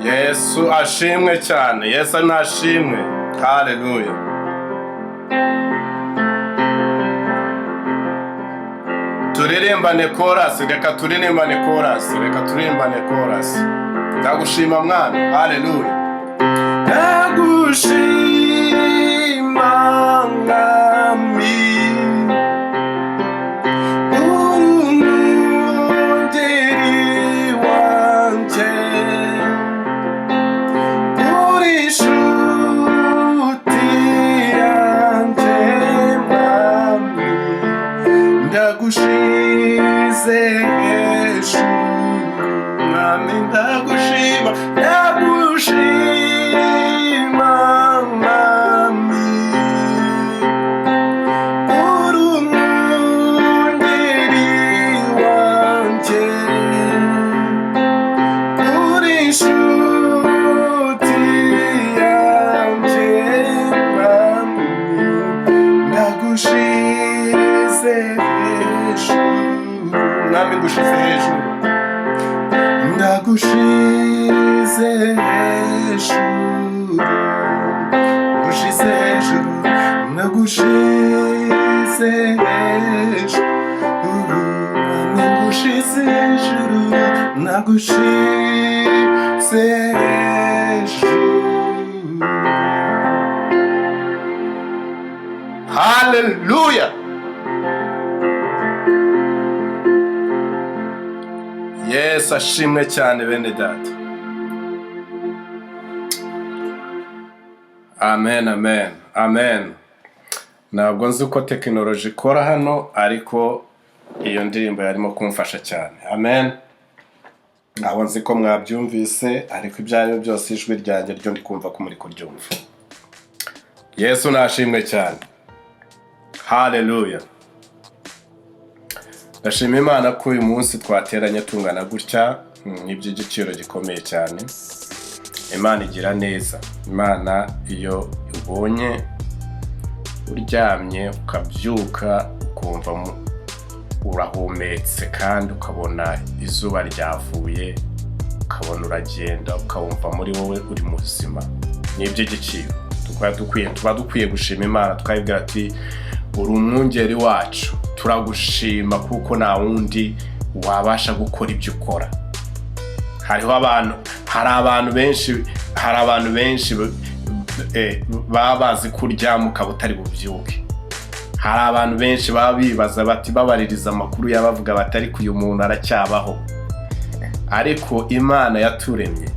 Yesu ashimwe cyane. Yesu nashimwe. Haleluya. Turirimbane chorus, reka turirimbane chorus, reka turirimbane chorus. Ndagushima mwami. Haleluya. Ndagushima mwami. Hallelujah. Yes, ashimwe cyane bene data. Amen, amen, amen. Ntabwo nzi uko tekinoloji ikora hano, ariko iyo ndirimbo yarimo kumfasha cyane. Amen. Ntabwo nzi ko mwabyumvise, ariko ibyayo byose ijwi ryanjye ryo ndi kumva ko muri kuryumva. Yesu nashimwe cyane. Hallelujah. Ndashima Imana ko uyu munsi twateranye tungana gutya, iby'igiciro gikomeye cyane. Imana igira neza. Imana iyo ubonye uryamye ukabyuka ukumva urahumetse kandi ukabona izuba ryavuye, ukabona uragenda ukawumva muri wowe uri muzima, ni iby'igiciro. Tuba dukwiye gushima Imana, twayibwira ati uri umwungeri wacu, turagushima kuko nta wundi wabasha gukora ibyo ukora. Hari abantu benshi baba bazi kuryama ukaba utari bubyuke. Hari abantu benshi baba bibaza bati babaririza amakuru yabavuga bati ariko uyu muntu aracyabaho. Ariko Imana yaturemye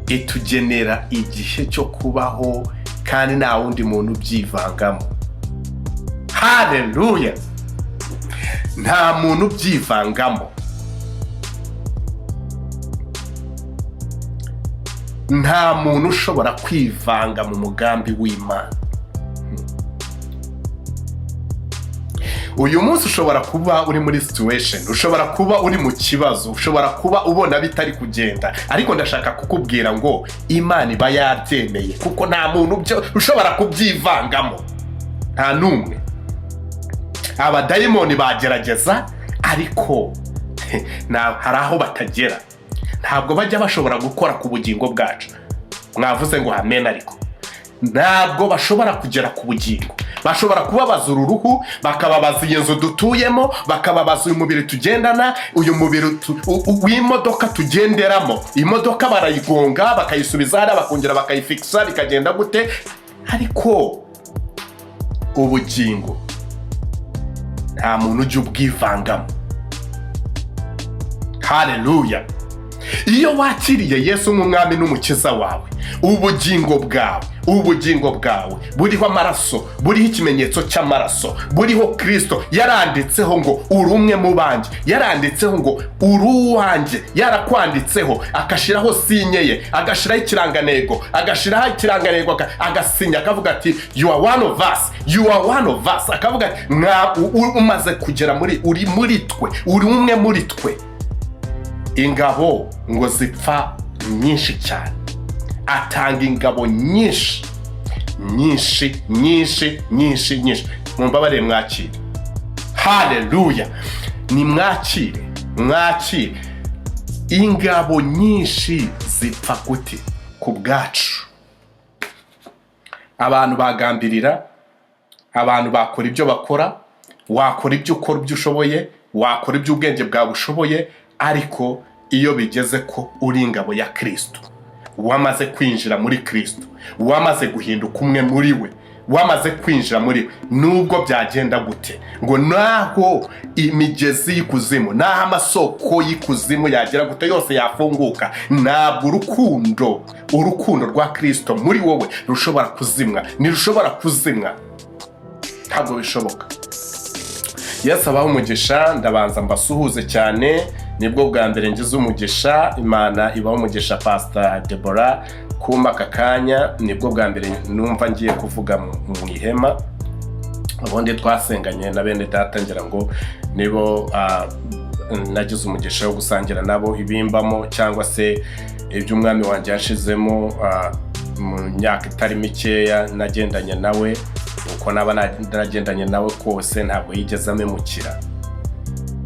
itugenera igihe cyo kubaho kandi nta wundi muntu ubyivangamo. Haleluya. Nta muntu ubyivangamo. Nta muntu ushobora kwivanga mu mugambi w'Imana. Uyu munsi ushobora kuba uri muri situation, ushobora kuba uri mu kibazo, ushobora kuba ubona bitari kugenda, ariko ndashaka kukubwira ngo Imana iba yabyemeye kuko nta muntu ushobora kubyivangamo. Nta numwe. Abadayimoni bagerageza ariko hari aho batagera. Ntabwo bajya bashobora gukora ku bugingo bwacu. Mwavuze ngo amen, ariko ntabwo bashobora kugera ku bugingo. Bashobora kubabaza uruhu, bakababaza iyi nzu dutuyemo, bakababaza uyu mubiri tugendana, uyu mubiri w'imodoka tugenderamo. Imodoka barayigonga bakayisubiza hariya bakongera bakayifixa bikagenda gute, ariko ubugingo nta muntu ujya ubwivangamo. Haleluya. Iyo wakiriye Yesu nk'umwami n'umukiza wawe, ubugingo bwawe buriho amaraso, buriho ikimenyetso cy'amaraso, buriho Kristo. Yaranditseho ngo uri umwe mu banjye, yaranditseho ngo uri uwanjye, yarakwanditseho akashiraho sinyeye, agashiraho ikirangantego, agasinya akavuga ati you are one of us, akavuga ati umaze kugera uri muri twe, uri umwe muri twe. Ingabo ngo zipfa nyinshi cyane, atanga ingabo nyinshi. Mumbabarire mwakire. Haleluya. Ni mwakire ingabo nyinshi zipfa gute ku bwacu. Abantu bagambirira, abantu bakora ibyo bakora, wakora ibyo ukora ibyo ushoboye, wakora ibyo ubwenge bwawe bushoboye, ariko iyo bigeze ko uri ingabo ya Kristo, wamaze kwinjira muri Kristo, wamaze guhinduka umwe muri we, wamaze kwinjira muri we, nubwo byagenda gute, ngo naho imigezi y'ikuzimu, naho amasoko y'ikuzimu yagera gute yose yafunguka, ntabwo urukundo rwa Kristo muri wowe rushobora kuzimwa, ntirushobora kuzimwa, ntabwo bishoboka. Yesu abaho umugisha, ndabanza mbasuhuze cyane, nibwo bwa mbere ngize umugisha, Imana ibaho umugisha Pastor Deborah kuma kakanya, nibwo bwa mbere numva ngiye kuvuga mu ihema. Ubundi twasenganye na bene data ngira ngo nibo nagize umugisha wo gusangira nabo ibimbamo cyangwa se ibyo umwami wanjye yashizemo mu myaka itari mikeya nagendanye nawe. Uko naba nagendanye nawe kose ntabwo yigeze amemukira.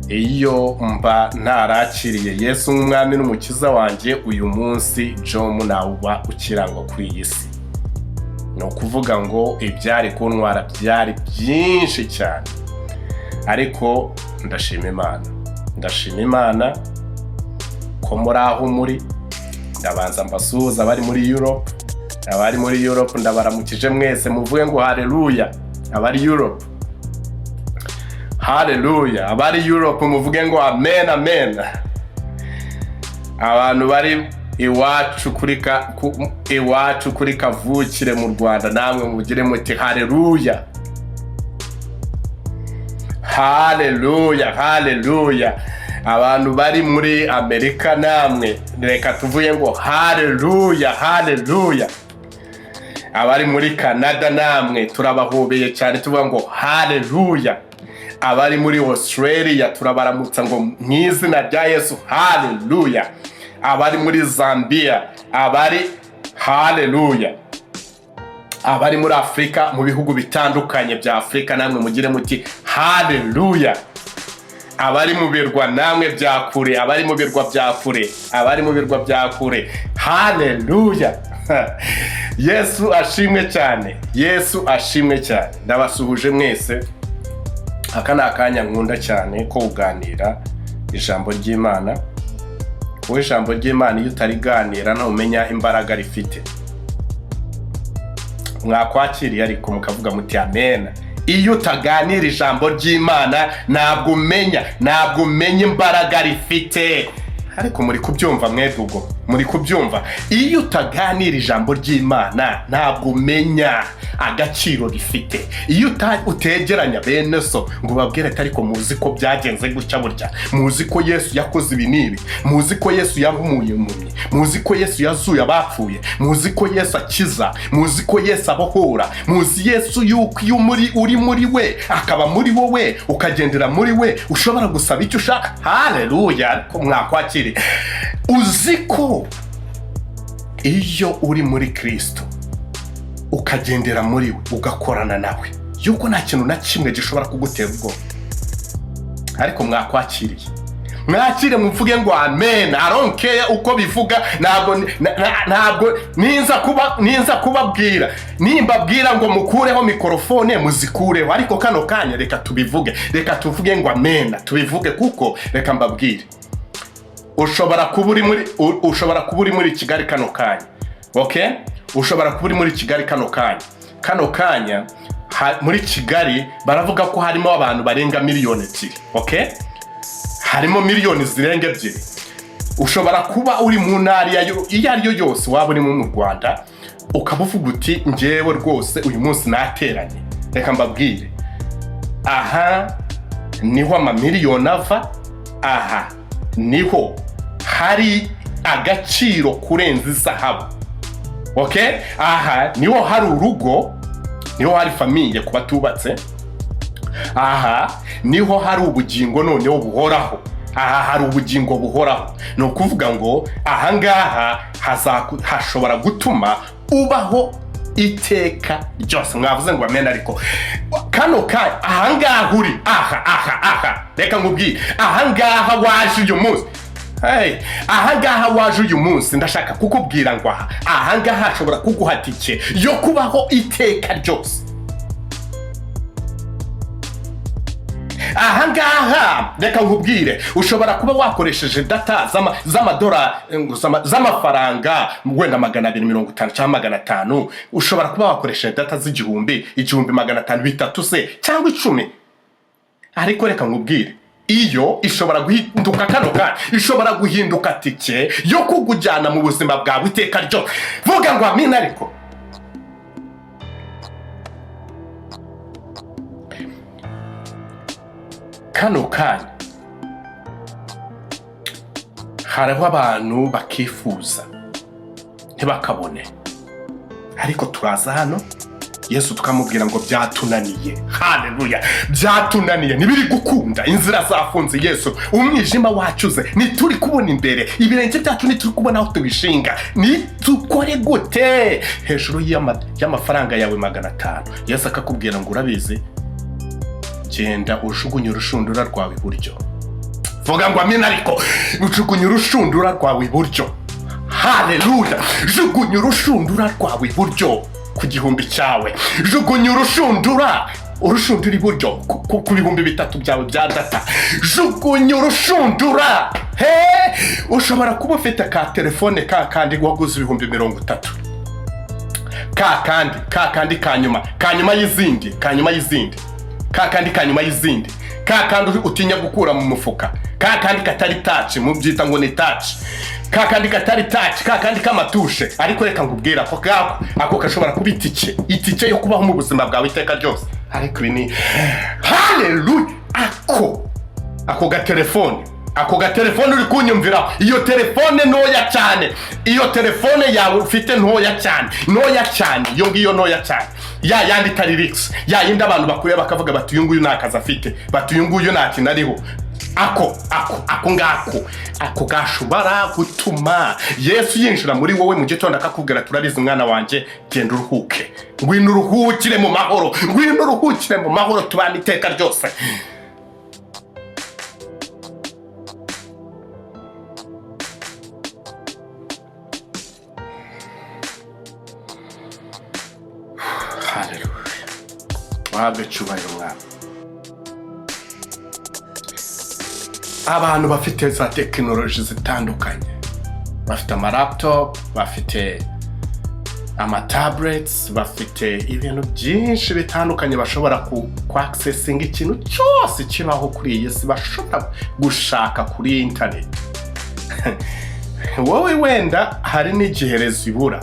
Iyo mba ntarakiriye Yesu nk'umwami n'umukiza wanjye, uyu munsi Jomu nawuba ukirango ku iyi si. Ni ukuvuga ngo ibyari kuntwara byari byinshi cyane, ariko ndashima Imana ko muri aho muri. Ndabanza mbasuhuza abari muri Europe, ndabaramukije mwese, muvuge ngo haleluya. Abari Europe, haleluya. Abari Europe muvuge ngo amen, amen. Abantu bari iwacu kuri kavukire mu Rwanda, namwe mugire muti haleluya, haleluya, haleluya. Abantu bari muri Amerika, namwe reka tuvuye ngo haleluya, haleluya. Abari muri Canada, namwe turabahobeye cyane tuvuga ngo haleluya. Abari muri Australia turabaramutsa ngo mw'izina rya Yesu, haleluya. Abari muri Zambia, haleluya. Abari muri Afrika, mu bihugu bitandukanye bya Afrika, namwe mugire muti haleluya. Abari mu birwa namwe bya kure, abari mu birwa bya kure, haleluya. Yesu ashimwe cyane, Yesu ashimwe cyane. Ndabasuhuje mwese. Aka ni akanya nkunda cyane ko kuganira ijambo ry'Imana. Kuko ijambo ry'Imana iyo utariganira ntumenya imbaraga rifite. Mwakwakiriye ariko mukavuga muti amen. Iyo utaganira ijambo ry'Imana ntabwo umenya imbaraga rifite. Ariko muri kubyumva mwedugo, muri kubyumva. Iyo utaganira ijambo ry'Imana ntabwo umenya agaciro rifite. Iyo utegeranya bene so ngo babwire ariko muzi ko byagenze gutya burya, muzi ko Yesu yakoze ibi nibi, muzi ko Yesu yahumuye impumyi, muzi ko Yesu yazuye abapfuye, muzi ko Yesu akiza, muzi ko Yesu abohora, muzi Yesu yuko iyo uri muri we akaba muri wowe, ukagendera muri we, ushobora gusaba icyo ushaka. Haleluya. Ariko mwakwakiri, uzi ko iyo uri muri Kristo ukagendera muri we, ugakorana nawe, yuko nta kintu na kimwe gishobora kugutera ubwoba. Ariko mwakwakiriye, mwakire muvuge ngo amen. I don't care uko bivuga, ntabwo ninza kubabwira, nimbabwira ngo mukureho mikrofone muzikureho, ariko kano kanya reka tuvuge ngo amen, tubivuge. Kuko reka mbabwire, ushobora kuba uri muri Kigali kano kanya, okay? Ushobora kuba uri muri Kigali kano kanya muri Kigali baravuga ko harimo abantu barenga miliyoni 2, okay? Harimo miliyoni zirenga 2. Ushobora kuba uri mu ntara iyo ari yo yose waba uri mu Rwanda, ukabuvuga uti njyewe rwose uyu munsi nateranye. Reka mbabwire, aha niho amamiliyoni ava, aha niho hari agaciro kurenza zahabu, okay? Aha niho hari urugo, niho hari famiye kuba tubatse. Aha niho hari ubugingo noneho buhoraho. Aha hari ubugingo buhoraho. No kuvuga ngo aha ngaha hashobora gutuma ubaho iteka ryose. Mwavuze ngo amen. Ariko kano kanya aha ngaha uri, aha reka nkubwire, aha ngaha waje uyu munsi, Hey, ahangaha waje uyu munsi ndashaka kukubwira ngo ahangaha hashobora kuguha tike yo kubaho iteka ryose. Ahangaha reka nkubwire, ushobora kuba wakoresheje data z'amafaranga wenda 250 cyangwa 500. Ushobora kuba wakoresheje data z'igihumbi, 1500, bitatu se cyangwa 10. Ariko reka nkubwire, iyo ishobora guhinduka ishobora guhinduka tike yo kugujyana mu buzima bwawe iteka ryo. Vuga ngo amina. Ariko kano kanya hariho abantu bakifuza ntibakabone, ariko turaza hano Yesu tukamubwira ngo byatunaniye. Haleluya, byatunaniye, nibiri gukunda, inzira zafunze Yesu, umwijima wacuze, nituri kubona imbere, ibirenge byacu nituri kubona aho tubishinga, nitukore gute hejuru y'amafaranga yawe 500. Yesu akakubwira ngo urabizi, genda ujugunye urushundura rwawe iburyo. Vuga ngo amina. Ariko ujugunye urushundura rwawe iburyo. Haleluya, jugunye urushundura rwawe iburyo ku gihumbi cyawe, jugunya urushundura iburyo ku bihumbi 3 byawe bya data, jugunya urushundura. Ushobora kuba ufite ka telefone kandi waguze 30,000, kandi kanyuma y'izindi, kandi utinya gukura mu mufuka, kandi katari touch, mu byita ngo ni touch, kandi katari touch, kandi kamatushe. Ariko reka nkubwira ako kashobora kuba itike yo kubaho mu buzima bwawe iteka ryose. Ariko ni haleluya, ako gatelefone uri kunyumvira, iyo telefone ntoya cyane, iyo telefone yawe ufite ntoya cyane, iyo ngiyo ntoya cyane, ya yandi taririx, ya yindi abantu bakuye bakavuga bati uyu nguyu nakaza afite, bati uyu nguyu ntakintu ariho. Ako gashobora gutuma Yesu yinjira muri wowe mu gitondo akakubwira turabizi mwana wanjye, genda uruhuke, ngwino uruhukire mu mahoro, tubana iteka ryose. Haleluya, wabe cyubahiro mwana. Abantu bafite za tekinoloji zitandukanye, bafite laptop, bafite tablets, bafite ibintu byinshi bitandukanye, bashobora ku accessinga ikintu cyose kibaho kuri iyi si, bashobora gushaka kuri internet. Wowe wenda hari n'igiherezo ibura,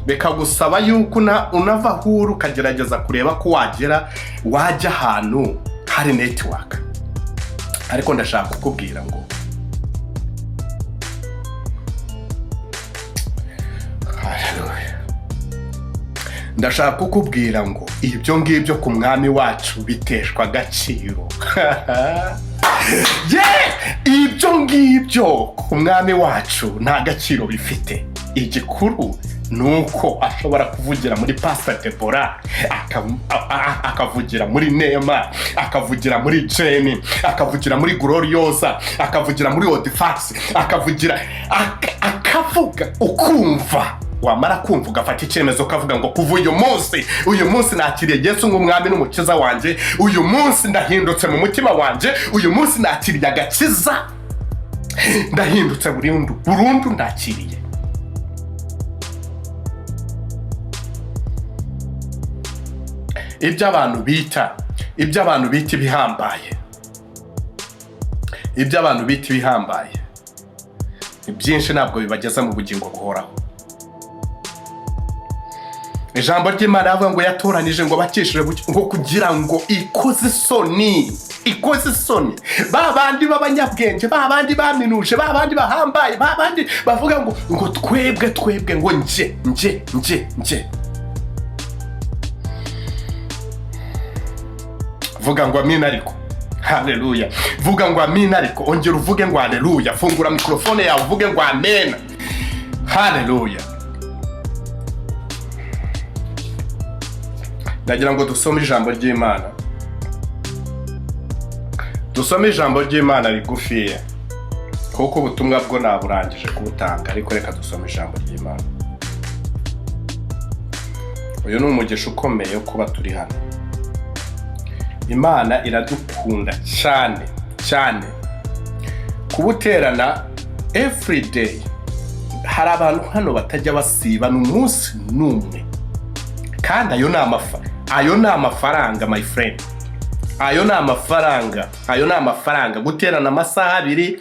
bikagusaba yuko unava huru ukagerageza kureba ko wajya ahantu hari network. Ariko ndashaka kukubwira ngo haleluya, ndashaka kukubwira ngo ibyo ngibyo ku mwami wacu biteshwa agaciro. Ibyo ngibyo ku mwami wacu nta gaciro bifite. Igikuru nuko ashobora kuvugira muri Pastor Deborah, akavugira muri Neema, akavugira muri Jenny, akavugira muri Gloriosa, akavugira muri Odifax, akavuga ukumva. Wamara kumva ugafata icyemezo ukavuga ngo kuva uyu munsi nakiriye Yesu nk'umwami n'umukiza wanjye, uyu munsi ndahindutse mu mutima wanjye, uyu munsi nakiriye agakiza, ndahindutse burundu ndakiriye. Ibyo abantu bita ibihambaye, byinshi ntabwo bibageza mu bugingo buhoraho. Ijambo ry'Imana avuga ngo yatoranije ngo bakishije ngo kugira ngo ikoze isoni babandi b'abanyabwenge, babandi baminuje, babandi bahambaye, babandi bavuga ngo twebwe ngo nje. Vuga ngo amina. Ariko haleluya, vuga ngo amina. Ariko ongera uvuge ngo haleluya, fungura mikrofone yawe uvuge ngo amen. Haleluya. Ndagira ngo dusome ijambo ry'Imana, rigufiya kuko ubutumwa bwo naburangije kubutanga, ariko reka dusome ijambo ry'Imana. Uyu ni umugisha ukomeye kuba turi hano. Imana iradukunda cyane cyane kubuterana every day. Hari abantu hano batajya basiba n'umunsi n'umwe, kandi ayo ni amafaranga my friend. Ayo ni amafaranga guterana amasaha 2,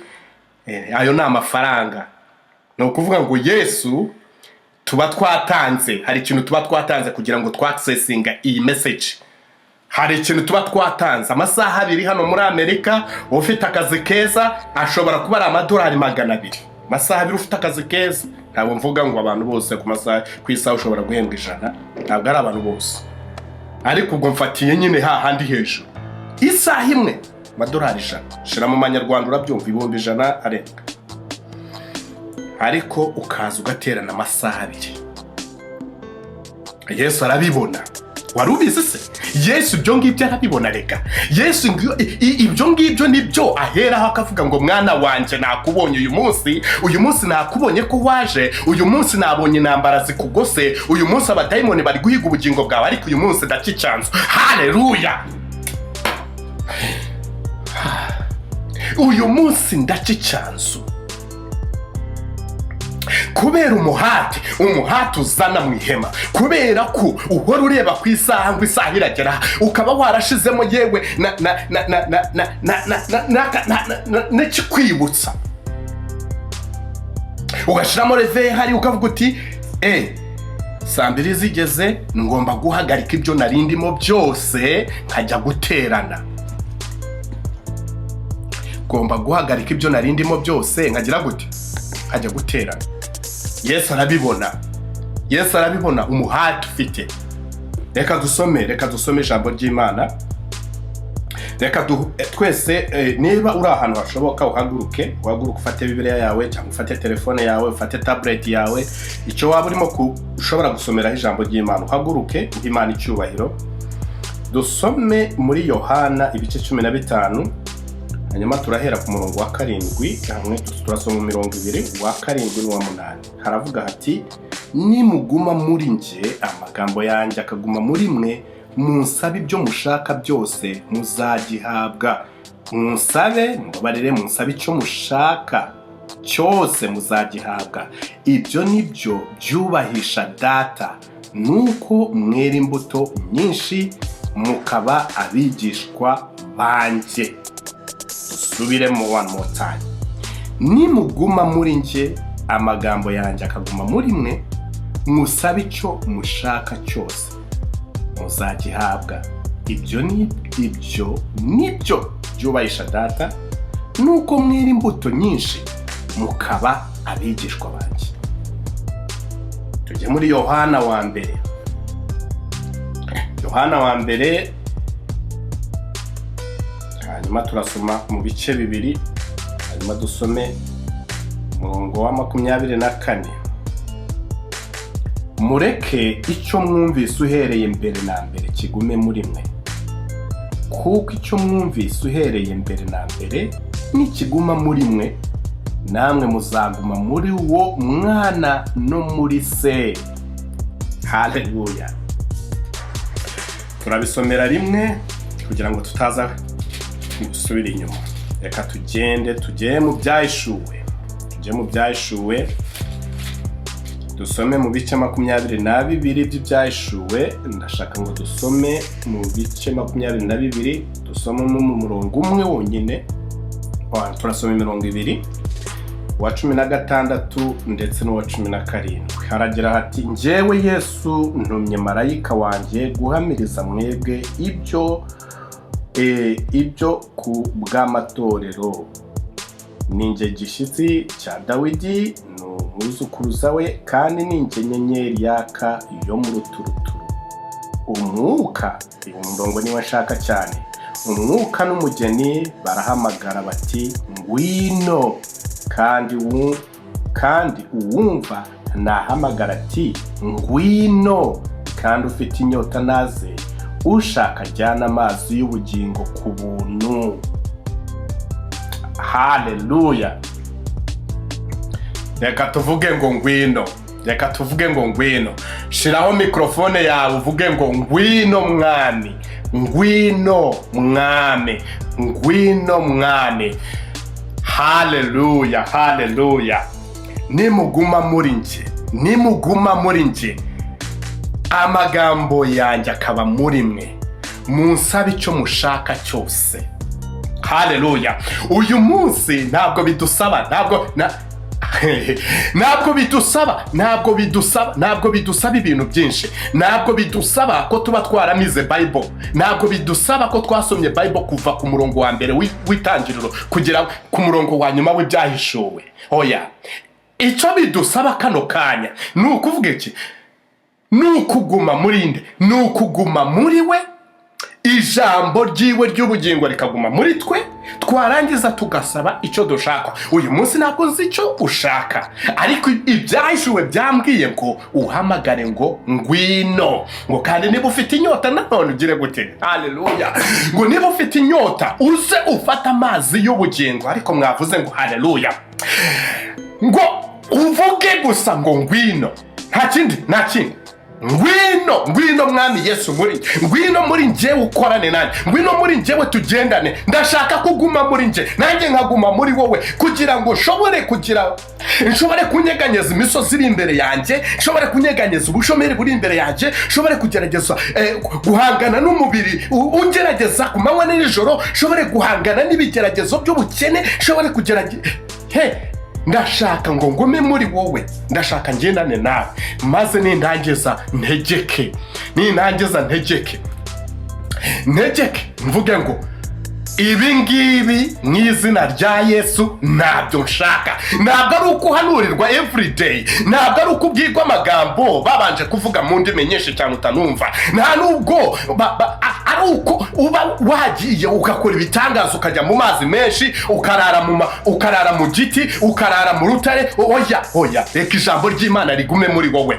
ayo ni amafaranga. No kuvuga ngo Yesu tuba twatanze, hari ikintu tuba twatanze kugira ngo twaccessinga iyi message. Hari ikintu tuba twatanze amasaha 2 hano muri Amerika. Ufite akazi keza ashobora kuba ari amadolari 200. Amasaha 2 ufite akazi keza. Ntabwo mvuga ngo abantu bose ku masaha ku isaha ushobora guhembwa 100, ntabwo ari abantu bose, ariko ubwo mfatiye nyine hahandi hejuru. Isaha imwe amadolari 100, shira mu manyarwanda urabyumva 100 arenga. Ariko ukaza ugaterana amasaha 2. Yesu arabibona. Warubizi se? Yesu ibyo ngibyo arabibona reka. Yesu ibyo ngibyo nibyo aheraho akavuga ngo mwana wanje nakubonye uyu munsi nakubonye ko waje, uyu munsi nabonye intambara zikugose, uyu munsi abadayimoni bari guhiga ubugingo bwawe, ariko uyu munsi ndacyicanze. Haleluya! Uyu munsi ndacyicanze. Kubera umuhati uzana mu ihema, kubera ko uhora ureba ku isaha ngo isaha iragera, ukaba warashizemo yewe n'kikwibutsa, ugashiramo reve hari ukavuga uti saa 2 zigeze, ngomba guhagarika ibyo narindimo byose nkajya guterana. Ngomba guhagarika ibyo narindimo byose nkagira gute? Ajya guterana. Yesu arabibona umuhati ufite. Reka dusome ijambo ry'Imana. Reka twese niba uri ahantu hashoboka uhaguruke ufate Bibiliya yawe cyangwa ufate telefone yawe, ufate tablet yawe, icyo waba urimo ushobora gusomeraho ijambo ry'Imana. Uhaguruke Imana icyubahiro. Dusome muri Yohana ibice 15. Hanyuma turahera ku murongo wa 7, hamwe turasoma mu mirongo 2 wa 7 n'uwa 8. Haravuga hati, nimuguma muri nje amagambo yanjye akaguma muri mwe, munsabe ibyo mushaka byose muzagihabwa. Mubabarire munsabe icyo mushaka cyose muzagihabwa. Ibyo nibyo byubahisha data, nuko mwera imbuto nyinshi mukaba abigishwa banje. Subiremo one more time. Nimuguma muri nje amagambo yanjye akaguma muri mwe, musabe icyo mushaka cyose muzagihabwa. Ibyo nibyo byubahisha data, nuko mwera imbuto nyinshi mukaba abigishwa banje. Tujye muri Yohana wa mbere. Hanyuma turasoma mu bice 2, hanyuma dusome umurongo wa 24. Mureke icyo mwumvise uhereye mbere na mbere kigume muri mwe, kuko icyo mwumvise uhereye mbere na mbere nikiguma muri mwe, namwe muzaguma muri wo mwana no muri se. Haleluya! Turabisomera rimwe kugira ngo tutaza gusubira inyuma. Reka tujye mu byahishuwe. Dusome mu bice 22 by'ibyahishuwe. Ndashaka ngo dusome mu bice 22, dusome mu murongo umwe wonyine. Turasoma imirongo 2, wa 16 ndetse n'uwa 17. Haragira hati, njyewe Yesu ntumye marayika wanjye guhamiriza mwebwe ibyo ku bw'amatorero. Ninjye gishyitsi cya Dawidi n'umwuzukuruza we, kandi ninjye nyenyeri yaka yo mu ruturuturu. Umwuka, uyu murongo niwe nshaka cyane. Umwuka n'umugeni barahamagara bati, ngwino. Kandi uwumva nahamagara ati, ngwino. Kandi ufite inyota naze, ushaka ajyana amazi y'ubugingo ku buntu. Haleluya! reka tuvuge ngo ngwino, reka tuvuge ngo ngwino. Shiraho mikrofone yawe uvuge ngo ngwino mwami, ngwino mwami, ngwino mwami. Haleluya, haleluya. Nimuguma muri nje, nimuguma muri nje, amagambo yanjye akaba muri mwe, munsabe icyo mushaka cyose. Haleluya. Uyu munsi ntabwo bidusaba, ntabwo bidusaba ibintu byinshi. Ntabwo bidusaba ko tuba twaramize Bible. Ntabwo bidusaba ko twasomye Bible kuva ku murongo wa mbere w'itangiriro kugera ku murongo wa nyuma w'ibyahishuwe. Oya. Icyo bidusaba kano kanya ni ukuvuga iki? Ni ukuguma muri nde? Ni ukuguma muri we, ijambo ryiwe ry'ubugingo rikaguma muri twe, twarangiza tugasaba icyo dushaka. Uyu munsi ntabwo nzi icyo ushaka, ariko ibyahishuwe byambwiye ngo uhamagare ngo ngwino. Ngo kandi niba ufite inyota nanone ugire gute? Haleluya. Ngo niba ufite inyota uze ufata amazi y'ubugingo. Ariko mwavuze ngo haleluya. Ngo uvuge gusa ngo ngwino, nta kindi. Ngwino mwami Yesu muri, ngwino muri nje ukorane nanjye, ngwino muri njewe tugendane. Ndashaka kuguma muri nje, nanjye nkaguma muri wowe, kugira ngo nshobore kunyeganyeza imisozi iri imbere yanjye, nshobore kunyeganyeza ubushomeri buri imbere yanjye, nshobore kugerageza guhangana n'umubiri ungerageza ku manywa n'ijoro, nshobore guhangana n'ibigeragezo by'ubukene, nshobore kugerageza ndashaka ngo ngume muri wowe, ndashaka ngendane nawe, maze nindangiza ntegeke, mvuge ngo ibi ngibi mu izina rya Yesu ntabyo nshaka. Ntabwo ari ukuhanurirwa everyday, ntabwo ari ukubwirwa amagambo babanje kuvuga mu ndimi nyinshi cyane utanumva, nta nubwo ari uko uba wagiye ugakora ibitangazo, ukajya mu mazi menshi, ukarara mu giti, ukarara mu rutare. Oya, reka ijambo ry'Imana rigume muri wowe.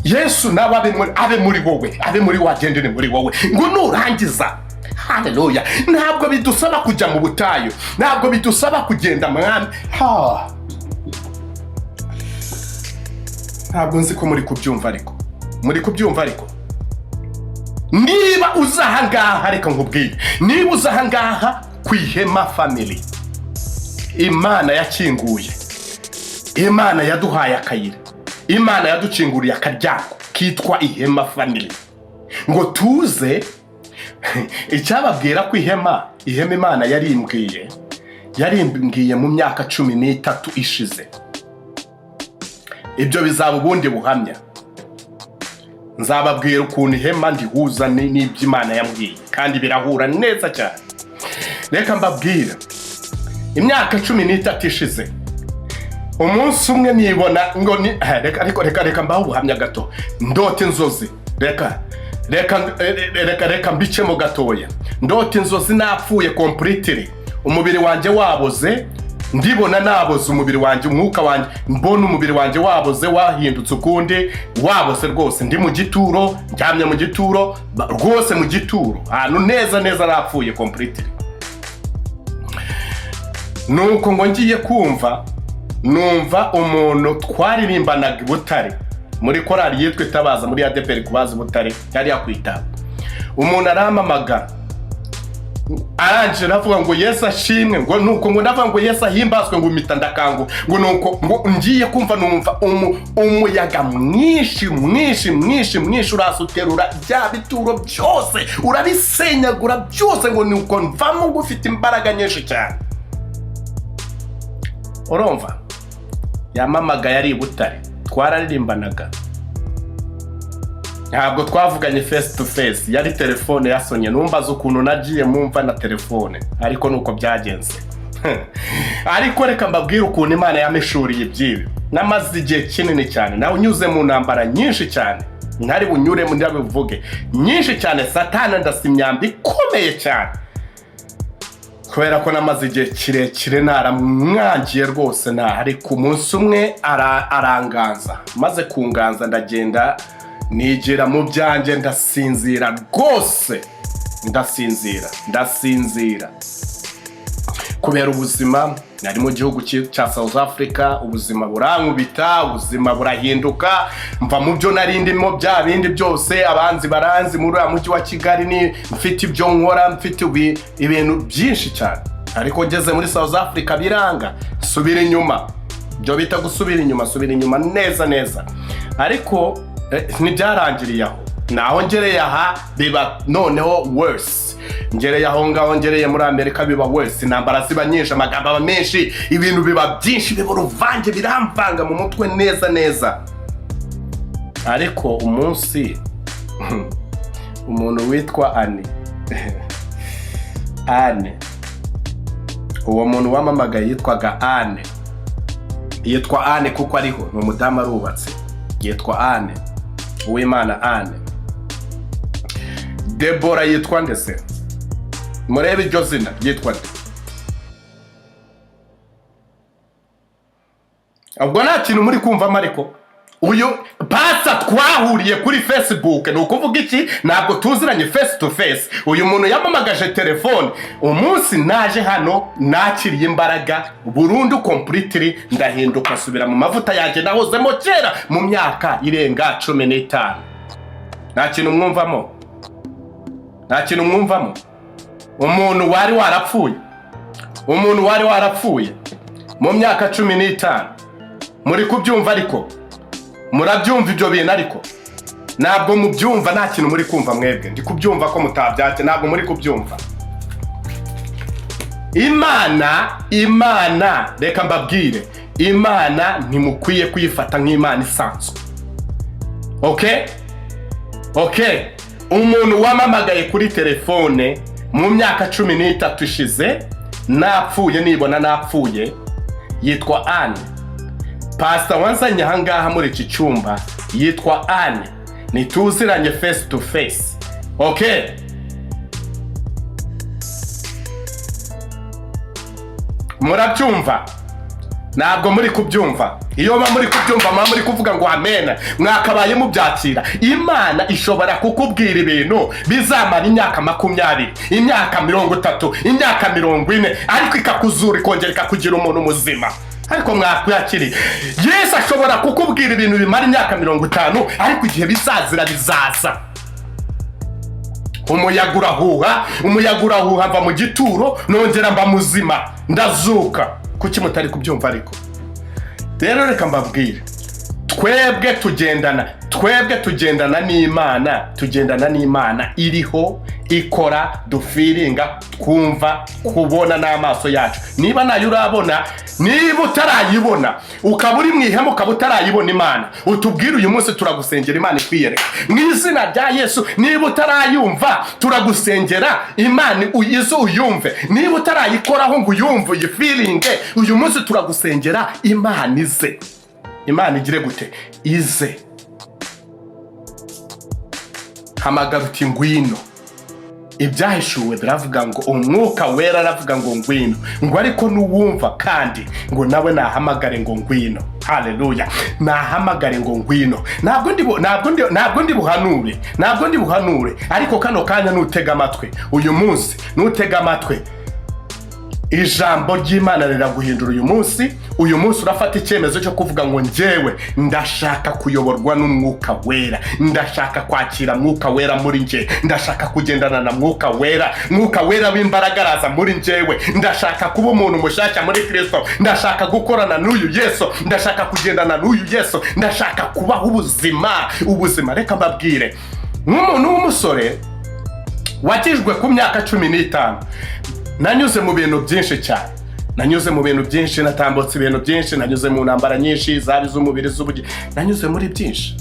Yesu nawe abe muri wowe, abe muri wagendere muri wowe. Ngo nurangiza, haleluya, ntabwo bidusaba kujya mu butayu, ntabwo bidusaba kugenda mwami. Ntabwo nzi ko muri kubyumva ariko niba uzahangaha, reka nkubwire, niba uzahangaha ku Ihema family, Imana yakinguye, Imana yaduhaye akayira, Imana yadukinguriye akaryango kitwa Ihema family, ngo tuze. Icyababwira ko ihema Imana yarimbwiye mu myaka 13 ishize. Ibyo bizaba ubundi buhamya. Nzababwira ukuntu ihema ndihuza n'iby'Imana yambwiye, kandi birahura neza cyane. Reka mbabwira, imyaka 13 ishize, umunsi umwe nibona ngo reka mbaho ubuhamya gato. Ndota inzozi, reka mbicemo gatoya. Ndota inzozi napfuye completely, umubiri wanjye waboze, ndibona naboze umubiri wanjye, umwuka wanjye, mbona umubiri wanjye waboze, wahindutse ukundi, waboze rwose. Ndi mu gituro, njyamye mu gituro, rwose mu gituro, ahantu neza napfuye completely. Nuko ngo ngiye kumva, numva umuntu twaririmbanaga i Butare muri korali yitwa Itabaza muri ADPR kubaza Butare, yari yakwitaba. Umuntu arampamagara, aranje navuga ngo Yesu ashimwe, ngo nuko ngo navuga ngo Yesu ahimbazwe, ngo mpita ndakangu, ngo nuko ngo ngiye kumva numva umuyaga mwinshi urasuterura bya bituro byose, urabisenyagura byose, ngo nuko mvamo ngo ufite imbaraga nyinshi cyane. Urumva, yamamaga yari Butare, twararirimbanaga, ntabwo twavuganye face to face, yari telefone yasonye. Numbaza ukuntu nagiye mumva na telefone, ariko nuko byagenze. Ariko reka mbabwire ukuntu Imana yameshuriye ibyibi. Namaze igihe kinini cyane, nawe unyuze mu ntambara nyinshi cyane, ntari bunyure mu ndabivuge nyinshi cyane. Satani ndasimyambi ikomeye cyane, kubera ko namaze igihe kirekire naramwangiye rwose. Ariko umunsi umwe aranganza, maze kunganza ndagenda nigera mu byanjye, ndasinzira rwose, ndasinzira. kubera ubuzima nari mu gihugu cya South Africa, ubuzima burankubita, ubuzima burahinduka, mva mu byo narindimo bya bindi byose abanzi baranzi muri mujyi wa Kigali, ni mfite ibyo nkora, mfite ibintu byinshi cyane, ariko ngeze muri South Africa biranga, subira inyuma, byo bita gusubira inyuma, subira inyuma neza, ariko ntibyarangiriye aho, naho ngereye aha biba noneho worse, ngereye aho ngaho, ngereye muri Amerika biba worse, intambara ziba nyinshi, amagambo aba menshi, ibintu biba byinshi, biba uruvange, biramvanga mu mutwe neza, ariko umunsi umuntu witwa Anne, uwo muntu wamamagaye yitwaga Anne kuko ariho ni umudamu arubatse, yitwa Anne, Uwimana Anne. Debora yitwa ndetse, murebe iryo zina yitwa nde? Ubwo nta kintu muri kumvamo, ariko uyu pasa twahuriye kuri Facebook, ni ukuvuga iki? Ntabwo tuziranye face to face. Uyu muntu yamamagaje telefone, umunsi naje hano nakiriye imbaraga burundu completely, ndahinduka asubira mu mavuta yanjye nahozemo kera mu myaka irenga 15. Nta kintu mwumvamo, umuntu wari warapfuye mu myaka 15. Muri kubyumva ariko murabyumva ibyo bintu, ariko ntabwo mubyumva, nta kintu muri kumva mwebwe, ndi kubyumva ko mutabyate, ntabwo muri kubyumva. Imana reka mbabwire, Imana ntimukwiye kuyifata nk'Imana isanzwe. Okay, umuntu wamamagaye kuri telefone mu myaka 13 ishize, nibona napfuye, yitwa Anne. Pastor wanzanye ahangaha muri iki cyumba yitwa Anne, nituziranye face to face. Okay, murabyumva? Ntabwo muri kubyumva. Iyo muri kubyumva muri kuvuga ngo amen, mwakabaye mubyakira. Imana ishobora kukubwira ibintu bizamara imyaka 20, imyaka 30, imyaka 40, ariko ikakuzura ikongera ikakugira umuntu muzima. Ariko mwakwakiri, Yesu ashobora kukubwira ibintu bimara imyaka 50, ariko igihe bizaza. Umuyaga urahuha mva mu gituro, nongera mba muzima, ndazuka. Kuki mutari kubyumva? Ariko rero reka mbabwire, twebwe tugendana n'Imana iriho, ikora, dufiringa, twumva, kubona n'amaso yacu. Niba nayo urabona, niba utarayibona, ukaba uri mwihema, ukaba utarayibona Imana, utubwire uyu munsi, turagusengera Imana ikwiyereka mu izina rya Yesu. Niba utarayumva, turagusengera Imana uyumve. Niba utarayikoraho ngo uyumve, uyifiringe, uyu munsi turagusengera Imana ize. Imana igire gute? Ize. Hamagara uti ngwino. Ibyahishuwe biravuga ngo umwuka wera aravuga ngo ngwino, ngo ariko nuwumva kandi ngo nawe nahamagare ngo ngwino. Haleluya, nahamagare ngo ngwino. Ntabwo ndi buhanure, ariko kano kanya nutega amatwe, uyu munsi nutega amatwe, ijambo ry'Imana riraguhindura uyu munsi urafata icyemezo cyo kuvuga ngo njyewe ndashaka kuyoborwa n'umwuka wera, ndashaka kwakira mwuka wera muri nje, ndashaka kugendana na mwuka wera w'imbaraga araza muri njyewe, ndashaka kuba umuntu mushaka muri Kristo, ndashaka gukorana n'uyu Yesu, ndashaka kugendana n'uyu Yesu, ndashaka kubaho ubuzima. Reka mbabwire, nk'umuntu w'umusore wakijwe ku myaka 15, nanyuze mu bintu byinshi cyane, natambutse ibintu byinshi, nanyuze mu ntambara nyinshi, zari z'umubiri, nanyuze muri byinshi.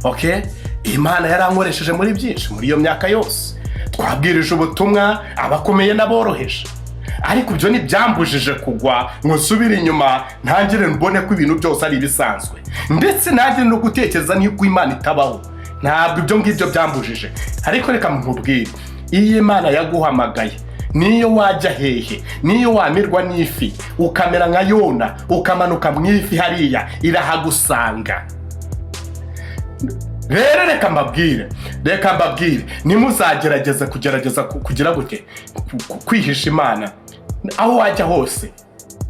Okay, Imana yarankoresheje muri byinshi muri iyo myaka yose. Twabwirije ubutumwa abakomeye n'aboroheje, ariko ibyo ntibyambujije kugwa ngo nsubire inyuma, ntangire mbone ko ibintu byose ari ibisanzwe, ndetse nanjye no gutekereza n'uko Imana itabaho. Ntabwo ibyo ngibyo byambujije, ariko reka nkubwire, iyo Imana yaguhamagaye, niyo wajya hehe, niyo wamirwa n'ifi, ukamera nka Yona, ukamanuka mu ifi hariya, irahagusanga. Rero reka mbabwire, nimuzagerageza kugira gute kwihisha Imana, aho wajya hose.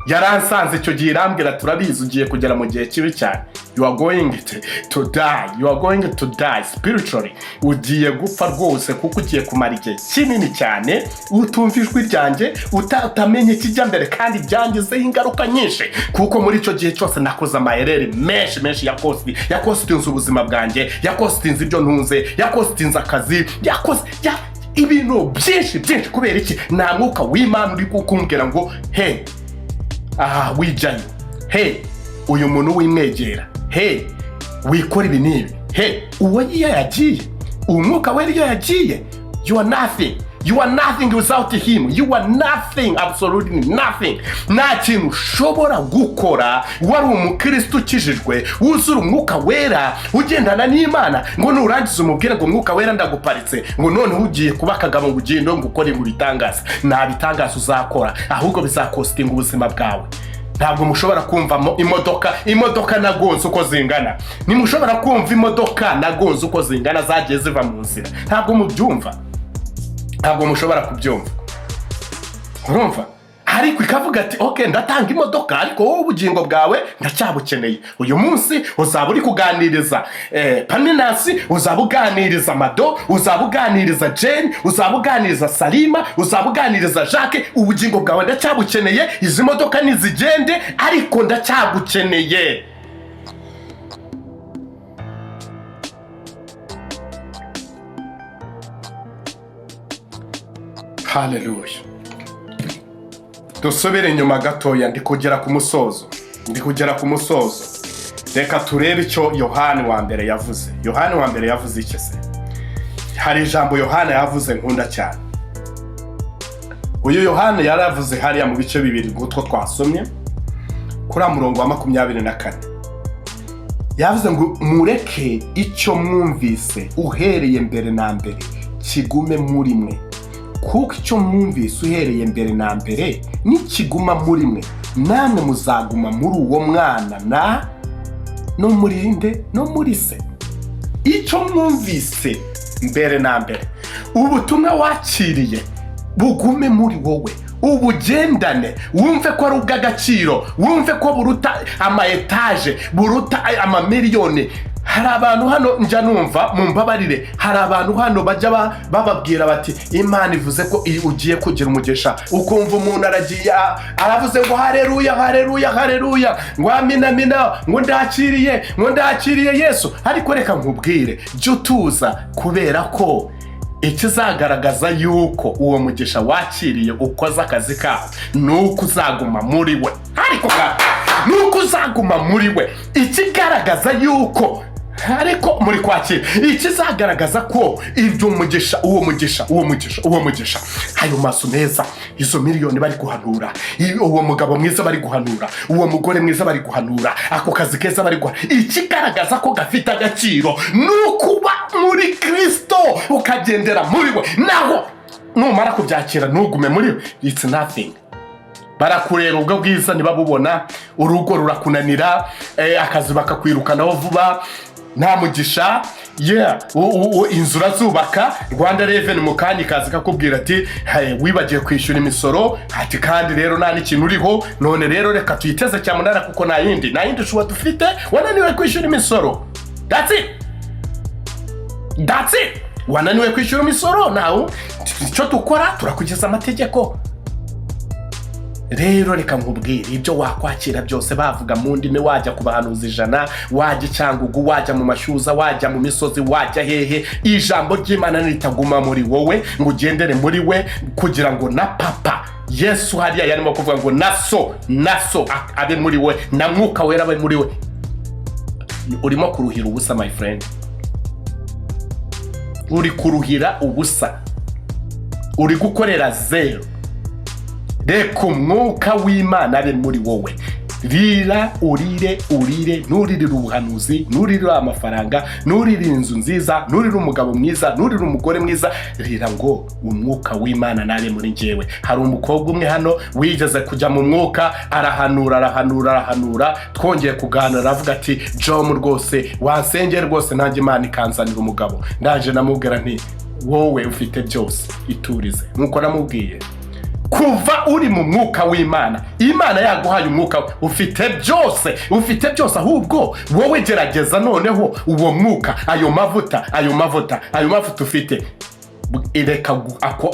Yaransanze icyo gihe irambwira turabizi ugiye kugera mu gihe kibi cyane. You are going to die. You are going to die spiritually. Ugiye gupfa rwose kuko ugiye kumara igihe kinini cyane utumva ijwi ryanjye, utamenye ikijya mbere, kandi byangizeho ingaruka nyinshi kuko muri icyo gihe cyose nakoze amayereri menshi yakostinze ubuzima bwanjye, yakostinze ibyo ntunze, yakostinze akazi, ibintu byinshi kubera iki? Nta mwuka w'Imana uri kukumbwira ngo hey, wijayo, hey, uyu muntu wimwegera, hey, wikora ibi n'ibi, hey, uwo yagiye, umwuka wera iyo yagiye, you are nothing. You are nothing without him. You are nothing, absolutely nothing. Nta kintu ushobora gukora wari umukristo ukijijwe wuzura umwuka wera ugendana n'Imana ngo nurangiza umubwire ngo umwuka wera ndaguparitse ngo none ugiye kuba akagabo ngo ugende ngo ukore ngo bitangaza. Nta bitangaza uzakora, ahubwo bizakostinga ubuzima bwawe. Ntabwo mushobora kumva imodoka nagonze uko zingana. Nimushobora kumva imodoka nagonze uko zingana zagiye ziva mu nzira. Ntabwo mubyumva. Ntabwo mushobora kubyumva. Urumva? Ariko ikavuga ati okay, ndatanga imodoka ariko wowe ubugingo bwawe ndacyabukeneye. Uyu munsi uzaba uri kuganiriza Paninasi, uzaba uganiriza Mado, uzaba uganiriza Jane, uzaba uganiriza Salima, uzaba uganiriza Jacques. Ubugingo bwawe ndacyabukeneye. Izi modoka nizigende ariko ndacyagukeneye. Hallelujah. Dusubire inyuma gatoya, ndi kugera ku musozo. Reka turebe icyo Yohani wa mbere yavuze. Yohani wa mbere yavuze iki se? Hari ijambo Yohani yavuze nkunda cyane. Uyu Yohani yaravuze hariya mu bice bibiri gutwo twasomye kuri murongo wa 24. Yavuze ngo mureke icyo mwumvise uhereye mbere na mbere kigume muri mwe. Kuko icyo mwumvise uhereye mbere na mbere nikiguma muri mwe, namwe muzaguma muri uwo mwana no muri nde no muri se. Icyo mwumvise mbere na mbere, ubutumwa wakiriye bugume muri wowe, ubugendane, wumve ko ari ubw'agaciro, wumve ko buruta ama etage, buruta amamiliyoni. Hari abantu hano njya numva mu mbabarire, hari abantu hano bajya bababwira bati Imana ivuze ko ugiye kugira umugisha, ukumva umuntu aragiye aravuze ngo haleluya, ngo amina, ngo ndakiriye Yesu. Ariko reka nkubwire, jya utuza, kubera ko ikizagaragaza yuko uwo mugisha wakiriye ukoze akazi kawe nuko uzaguma muri we. Ariko nuko uzaguma muri we, ikigaragaza yuko ariko muri kwakira, ikizagaragaza ko ibyo uwo mugisha ayo maso meza, izo miliyoni bari guhanura, uwo mugabo mwiza bari guhanura, uwo mugore mwiza bari guhanura, ako kazi keza bari guhanura, ikigaragaza ko gafite agaciro nukuba muri Kristo ukagendera muri we. Naho numara kubyakira nugume muri we, it's nothing. Barakureba ubwo bwiza ntibabubona, urugo rurakunanira, akazi bakakwirukanaho vuba, nta mugisha. Inzu urazubaka, Rwanda Revenue mu kanya kazi kakubwira ati wibagiye kwishyura imisoro, ati kandi rero nta n'ikintu uriho, none rero reka tuyiteze cyamunara kuko nta yindi ushobora dufite, wananiwe kwishyura imisoro. That's it. Wananiwe kwishyura imisoro, nawe icyo dukora turakugeza amategeko. Rero reka nkubwire, ibyo wakwakira byose bavuga mu ndimi, wajya kubahanuza 100, wajya Cyangugu, wajya mu mashyuza, wajya mu misozi, wajya hehe, ijambo ry'Imana ritaguma muri wowe ngo ugendere muri we, kugira ngo na papa Yesu hariya yarimo kuvuga ngo naso abe muri we, na mwuka wera abe muri we. Urimo kuruhira ubusa my friend, uri kuruhira ubusa, uri gukorera zero. Reka umwuka w'Imana abe muri wowe. Rira urire, nuririra ubuhanuzi, nuririra amafaranga, nuririra inzu nziza, nuririra umugabo mwiza, nuririra umugore mwiza. Rira ngo umwuka w'Imana nabe muri njyewe. Hari umukobwa umwe hano wigeze kujya mu mwuka, arahanura, twongeye kuganira, aravuga ati John rwose wansengera rwose nanjye Imana ikanzanira umugabo. Ndaje namubwira nti wowe ufite byose, iturize. Nuko namubwiye kuva uri mu mwuka w'Imana. Imana yaguhaye umwuka, ufite byose ahubwo wowe gerageza noneho uwo mwuka, ayo mavuta ufite ireka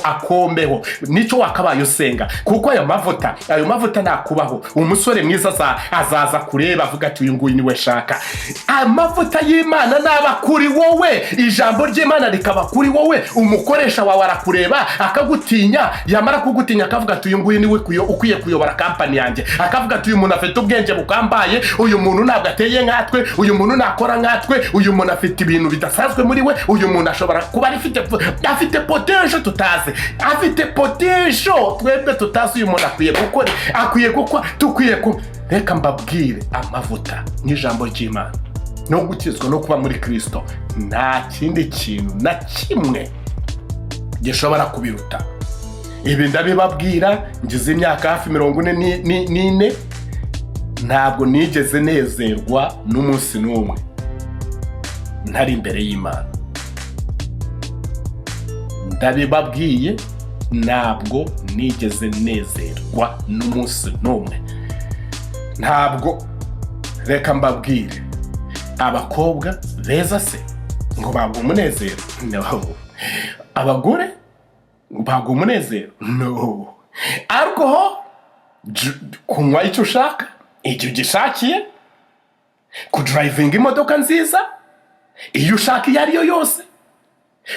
akombeho. Nico wakabaye usenga, kuko ayo mavuta nakubaho, umusore mwiza azaza kureba avuga ati uyu nguyu niwe shaka. Amavuta y'Imana naba kuri wowe, ijambo ry'Imana rikaba kuri wowe, umukoresha wawe arakureba akagutinya, yamara kugutinya akavuga ati uyu nguyu niwe ukwiye kuyobora kampani yanjye, akavuga ati uyu muntu afite ubwenge bukambaye, uyu muntu ntabwo ateye nkatwe, uyu muntu nakora nkatwe, uyu muntu afite ibintu bidasanzwe muri we, uyu muntu ashobora kuba afite potential tutazi, afite potential twebwe tutazi. Uyu muntu akwiye gukora tukwiye ku. Reka mbabwire, amavuta n'ijambo ry'Imana no gukizwa no kuba muri Kristo, nta kindi kintu na kimwe gishobora kubiruta. Ibi ndabibabwira ngize imyaka hafi 44, ntabwo nigeze nezerwa n'umunsi n'umwe ntari imbere y'Imana. Ndabibabwiye, ntabwo nigeze nezerwa n'umunsi n'umwe. Ntabwo. Reka mbabwire, abakobwa beza se ngo bagwa umunezero? No. Abagore bagwa umunezero? No. Alcohol, kunywa icyo ushaka icyo ugishakiye, kudrivinga imodoka nziza iyo ushaka iyo ariyo yose,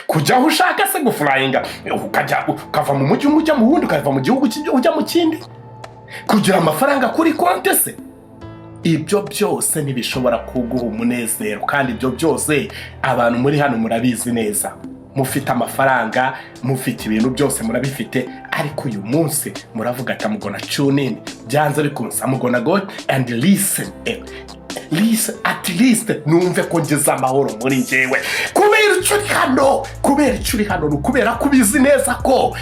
kujya aho ushaka se, guflyinga ukava mu mujyi ujya mu wundi, ukava mu gihugu ujya mu kindi, kugira amafaranga kuri konte se, ibyo byose ntibishobora kuguha umunezero. Kandi ibyo byose abantu muri hano murabizi neza, mufite amafaranga, mufite ibintu byose murabifite, ariko uyu munsi muravuga ati I'm gonna tune in, byanze bikunze I'm gonna go and listen, at least numve ko ngeze amahoro muri njyewe. Kubera icyo uri hano, kubera kubizi neza ko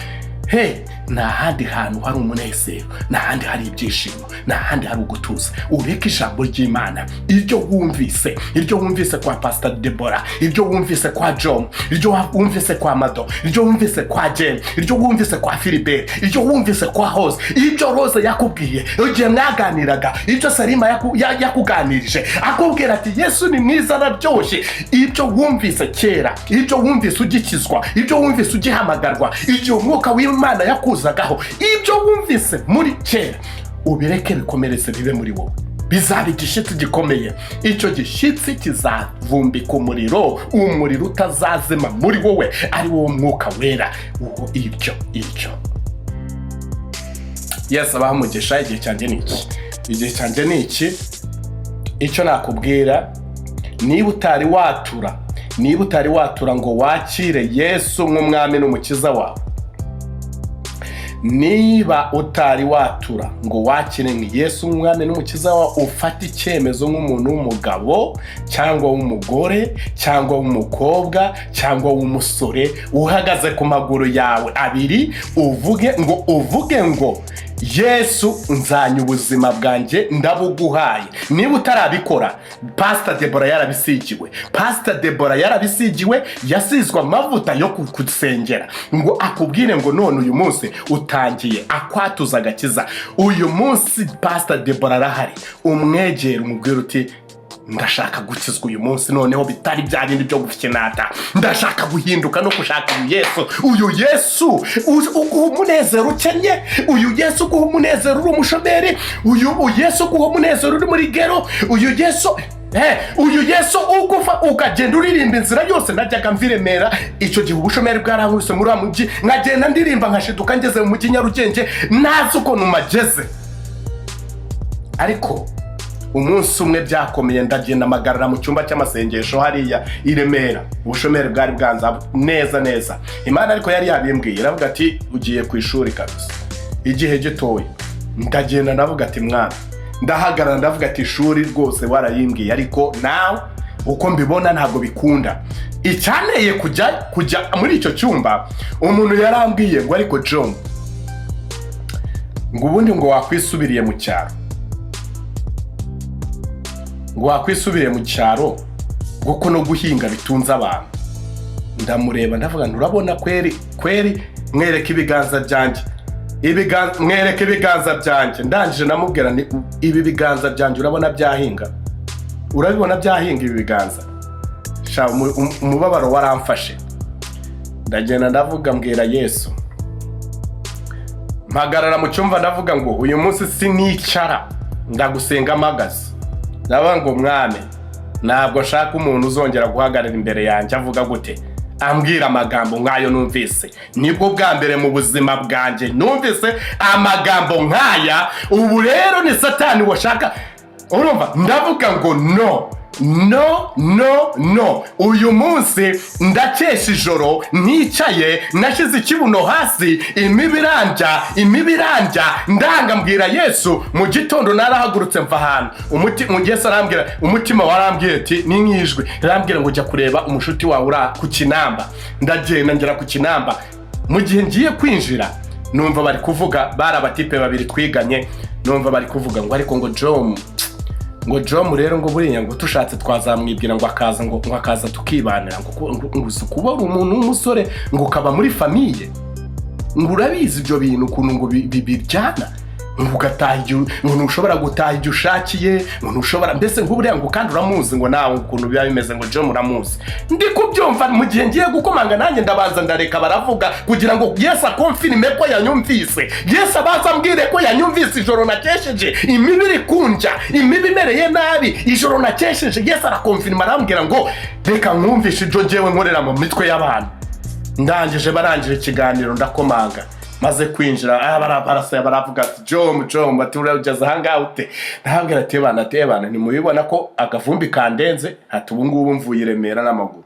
nta handi hantu hari umunezero, nta handi hari ibyishimo, nta handi hari ugutuza. Ureke ijambo ry'Imana, iryo wumvise kwa Pastor Deborah, iryo wumvise kwa John, iryo wumvise kwa Mado, iryo wumvise kwa Jen, iryo wumvise kwa Philibert, iryo wumvise kwa Rose, iryo Rose yakubwiye igihe mwaganiraga, iryo Salima yakuganirije akubwira ati Yesu ni mwiza araryoshye, iryo wumvise kera, iryo wumvise ugikizwa, iryo wumvise ugihamagarwa, iryo mwuka w'Imana yakuzagaho, ibyo wumvise muri kera, ubireke bikomeretse bibe muri wowe. Bizaba igishitsi gikomeye, icyo gishitsi kizavumbika umuriro utazazima muri wowe, ari wo mwuka wera. Ibyo Yesu abamugisha. Igihe cyanjye ni iki, icyo nakubwira, niba utari watura ngo wakire Yesu nk'umwami n'umukiza wawe, niba utari watura ngo wakire Yesu nk'umwami n'umukiza wawe, ufata icyemezo nk'umuntu w'umugabo cyangwa w'umugore cyangwa w'umukobwa cyangwa w'umusore, uhagaze ku maguru yawe abiri, uvuge ngo Yesu, nzanye ubuzima bwanjye ndabuguhaye. Niba utarabikora, Pastor Deborah yarabisigiwe, yasizwe amavuta yo kusengera ngo akubwire ngo none uyu munsi utangiye akwatuza agakiza. Uyu munsi Pastor Deborah arahari, umwegere umubwire uti ndashaka gukizwa uyu munsi, noneho bitari bya bindi byo gufinata, ndashaka guhinduka no gushaka uyu Yesu uguha umunezero ukennye, uyu Yesu uguha umunezero uri umushomeri, uyu Yesu uguha umunezero uri muri gero, uyu Yesu ugufa ukagenda uririmba inzira yose. Najyaga mviremera icyo gihe ubushomeri bwarankubise muri mujyi, nkagenda ndirimba nkashiduka ngeze mu mujyi Nyarugenge nazi uko numageze. Ariko umunsi umwe byakomeye, ndagenda magarara mu cyumba cy'amasengesho hariya i Remera, ubushomeri bwari bwanza neza. Imana ariko yari yabimbwiye, iravuga ati ugiye ku ishuri kabisa. Igihe gitoya ndagenda ndavuga ati mwana, ndahagarara ndavuga ati ishuri rwose warayimbwiye, ariko nawe uko mbibona ntabwo bikunda. Icyaneye kujya muri icyo cyumba, umuntu yarambwiye ngo ariko John, ngo ubundi ngo wakwisubiriye mu cyaro, kuko no guhinga bitunze abantu. Ndamureba ndavuga nturabona kweri mwereka ibiganza byanjye, mwereke ibiganza byanjye. Ndangije namubwira ni ibi biganza byanjye urabona byahinga, urabibona byahinga ibi biganza. Sha umubabaro waramfashe, ndagenda ndavuga mbwira Yesu, mpagarara mu cyumva ndavuga ngo uyu munsi sinicara ndagusenga amagazi. Ndavuga ngo mwami, ntabwo nshaka umuntu uzongera guhagarara imbere yanjye avuga gute, ambwira amagambo nk'ayo numvise. Nibwo bwa mbere mu buzima bwanjye numvise amagambo nk'aya. Ubu rero ni Satani washaka, urumva, ndavuga ngo no, uyu munsi ndakesha ijoro nticaye, nashize ikibuno hasi, imibiranja ndanga mbwira Yesu. Mu gitondo narahagurutse mva ahantu, Yesu arambwira, umutima warambwiye ati ni nk'ijwi arambwira ngo jya kureba umushuti wawe uri ku Kinamba. Ndagenda ngera ku Kinamba, mu gihe ngiye kwinjira numva bari kuvuga, bari abatipe babiri twiganye, numva bari kuvuga ngo ariko ngo Jomu rero ngo buriya ngo tushatse twazamwibwira ngo akaza tukibanira ngo kuba uri umuntu w'umusore ngo ukaba muri famiye, ngo urabizi ibyo bintu ukuntu ngo biryana, ngo ugataha ngo ntushobora gutaha ibyo ushakiye, ngo ntushobora, mbese ngo buriya ngo kandi uramuzi, ngo nawe ukuntu biba bimeze ngo Jomu uramuzi. Ndi kubyumva, mu gihe ngiye gukomanga nanjye ndabanza ndareka baravuga kugira ngo Yesu akonfirme ko yanyumvise. Yesu abaza ambwire ko yanyumvise ijoro nakesheje, imibiri kunja, imibi mereye nabi, ijoro nakesheje. Yesu arakonfirma arambwira ngo reka nkumvishe ibyo ngewe nkorera mu mitwe y'abantu. Ndangije barangije ikiganiro ndakomanga, maze kwinjira barasaya baravuga ati Jomu ati urageze ahangaha ute. Ntabwira ati bana nimubibona ko agavumbi kandenze, ati ubu ngubu mvuye i Remera n'amaguru.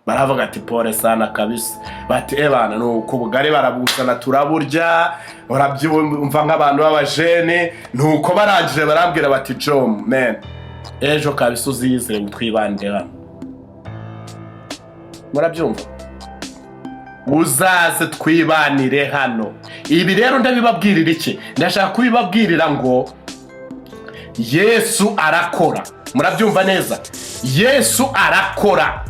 Baravuga ati pole sana kabisa, bati bana nuko ubugari barabusana turaburya, urabyumva nk'abantu b'abajene. Nuko barangije barambwira bati Jomu man, ejo kabisa uzize utwibande hano. Murabyumva, uzaze twibanire hano. Ibi rero ndabibabwirira iki? Ndashaka kubibabwirira ngo Yesu arakora. Murabyumva neza, Yesu arakora,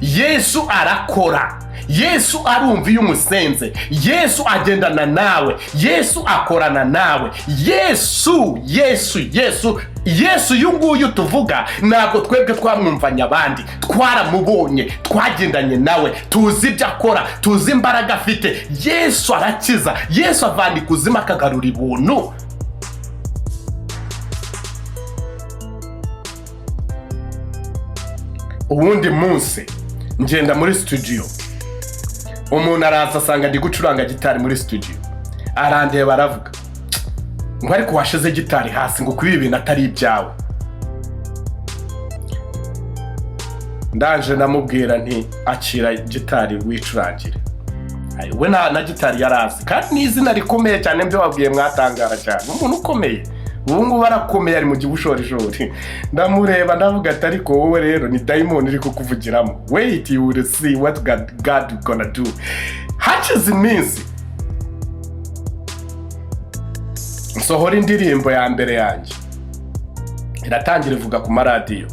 Yesu arakora, Yesu arumva iyo umusenze, Yesu agendana nawe, Yesu akorana nawe. Yesu yunguyu tuvuga ntabwo twebwe twamwumvanye abandi, twaramubonye, twagendanye nawe, tuzi ibyo akora, tuzi imbaraga afite. Yesu arakiza, Yesu avana ikuzimu akagarura ibuntu. Ubundi munsi ngenda muri studio, umuntu araza asanga ndi gucuranga gitari muri studio, arandeba aravuga ngo ariko washize gitari hasi ngo kubi ibintu atari ibyawe. Ndanje namubwira nti akira gitari wicurangire. We na gitari yarazi, kandi ni izina rikomeye cyane, mbyo babwiye mwatangara cyane, umuntu ukomeye. Ubu ngubu barakomeye ari mu gibushorishori. Ndamureba ndavuga ati ariko wowe rero ni diamond iri kukuvugiramo. Wait, you will see what God gonna do. Hashize iminsi nsohora indirimbo ya mbere yanjye, iratangira ivuga ku maradiyo.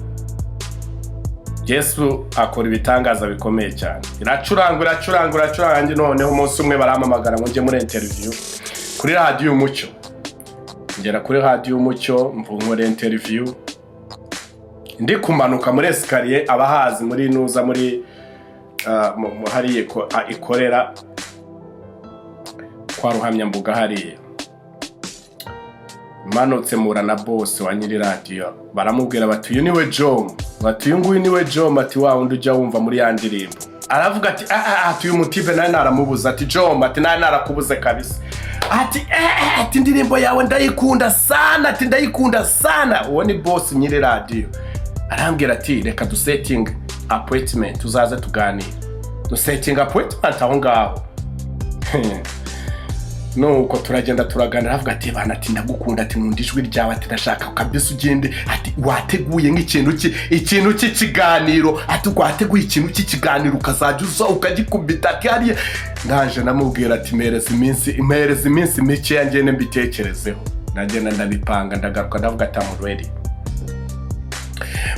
Yesu akora ibitangaza bikomeye cyane, iracuranga noneho umunsi umwe barampamagara ngo njye muri interview kuri radiyo Umucyo. Ngera kuri radiyo Umucyo mvunkora interview, ndi kumanuka muri escalier, abahazi muri nuza muri hariye ikorera kwa Ruhamyambuga hariye. Manutse mura na boss wa nyiri radiyo, baramubwira bati uyu niwe Jomu, bati uyu nguyu niwe Jomu, ati wa wundi ujya wumva muri ya ndirimbo. Aravuga ati uyu mutipe nawe naramubuza, ati Jomu ati nawe narakubuze kabisa, ati indirimbo yawe ndayikunda sana, uwo ni boss nyiri radiyo. Arambwira ati reka dusetting appointment tuzaze tuganire. Dusetting appointment aho ngaho. Nuko turagenda turaganira, avuga ati bana ati ndagukunda, ati nkunda ijwi ryawe, ati ndashaka kabisa ugende, ati wateguye nk'ikintu cy'ikiganiro, ati wateguye ikintu cy'ikiganiro ukazajya uza ukagikubita kariya. Ndaje namubwira ati mpereza iminsi mike yangene mbitekerezeho. Nagenda ndabipanga ndagaruka ndavuga ati I'm ready.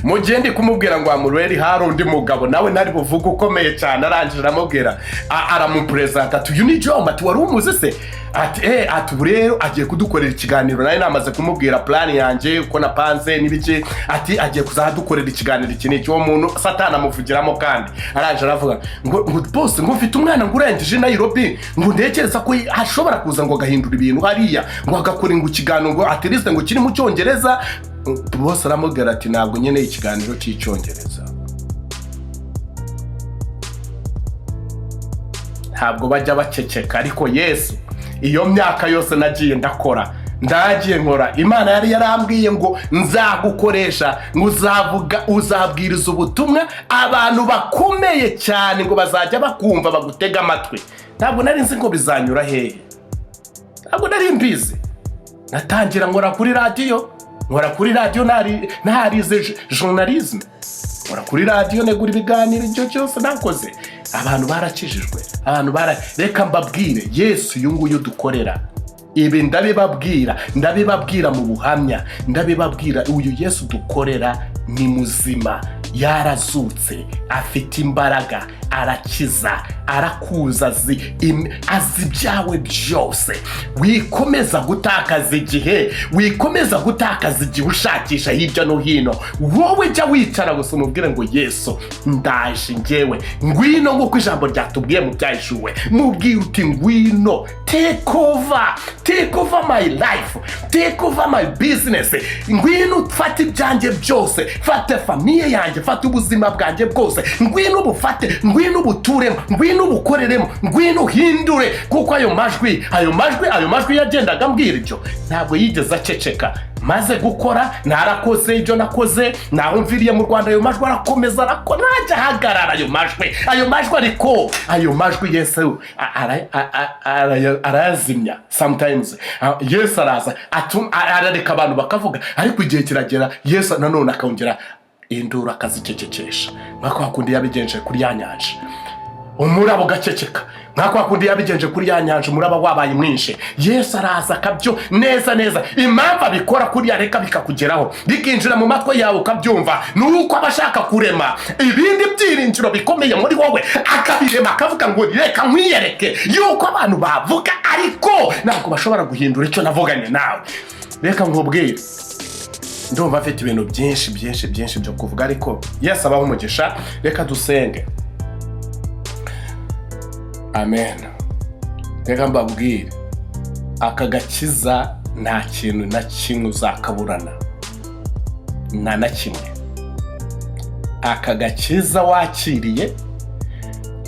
mugende kumubwira ngo amureri hari undi mugabo nawe ntari buvuga ukomeye cyane arangije aramubwira aramupresenta ati uyu ni John ati wari umuzi se ati rero agiye kudukorera ikiganiro nawe namaze kumubwira plan yanjye uko napanze n'ibiki ati agiye kuzadukorera ikiganiro iki n'iki uwo muntu satana amuvugiramo kandi arangije aravuga ngo boss ngo mfite umwana ngo urengeje Nairobi ngo ndekereza ko ashobora kuza ngo agahindura ibintu hariya ngo agakora ngo ikiganiro ngo at least ngo kiri mu Cyongereza. Boss aramubwira ati ntabwo nyene ikiganiro cy'Icyongereza ntabwo bajya baceceka ariko Yesu iyo myaka yose nagiye ndakora ndagiye nkora Imana yari yarambwiye ngo nzagukoresha ngo uzabwiriza ubutumwa abantu bakomeye cyane ngo bazajya bakumva bagutega amatwi. Ntabwo nari nzi ngo bizanyura hehe, ntabwo nari mbizi. Natangira nkora kuri radio narize journalisme, nkora kuri radio negura ibiganiro icyo cyose nakoze. Abantu barakijijwe, reka mbabwire Yesu yunguye dukorera ibi ndabibabwira mu buhamya, ndabibabwira uyu Yesu dukorera ni muzima, yarazutse, afite imbaraga, arakiza, arakuza, azi byawe byose. Wikomeza gutakaza igihe ushakisha hirya no hino. Wowe jya wicara gusa umubwire ngo Yesu ndaje njyewe, ngwino nk'uko ijambo ryatubwiye mu byahishuwe. Mubwire uti ngwino, take over my life, take over my business. Ngwino ufate ibyanjye byose, fate famiye yanjye, fate ubuzima bwanjye bwose. Ngwino ubufate, ngwino ubuturemo, ngwino ubukoreremo, ngwino uhindure. Kuko ayo majwi yagendaga mbwira ibyo ntabwo yigeze aceceka. Maze gukora narakoze ibyo nakoze, naho mviriye mu Rwanda ayo majwi arakomeza ntajya hagarara. Ayo majwi Yesu arazimya sometimes. Yesu araza arareka abantu bakavuga, ariko igihe kiragera Yesu nanone akongera induru akazicecekesha. Nk'ako hakundi yabigenje kuri ya nyanja, umuraba ugaceceka. Nk'ako hakundi yabigenje kuri ya nyanja, umuraba wabaye mwinshi. Yesu araza akabyo neza. Impamvu abikora kuri areka bikakugeraho, bikinjira mu matwe yawe ukabyumva, nuko abashaka kurema ibindi byiringiro bikomeye muri wowe akabirema, akavuga ngo reka nkwiyereke yuko abantu bavuga ariko ntabwo bashobora guhindura icyo navuganye nawe. Reka nkubwire, ndumva afite ibintu byinshi byo kuvuga, ariko Yesu abaho umugisha. Reka dusenge. Amen. Reka mbabwire, aka gakiza nta kintu na kimwe uzakaburana, nta na kimwe. Aka gakiza wakiriye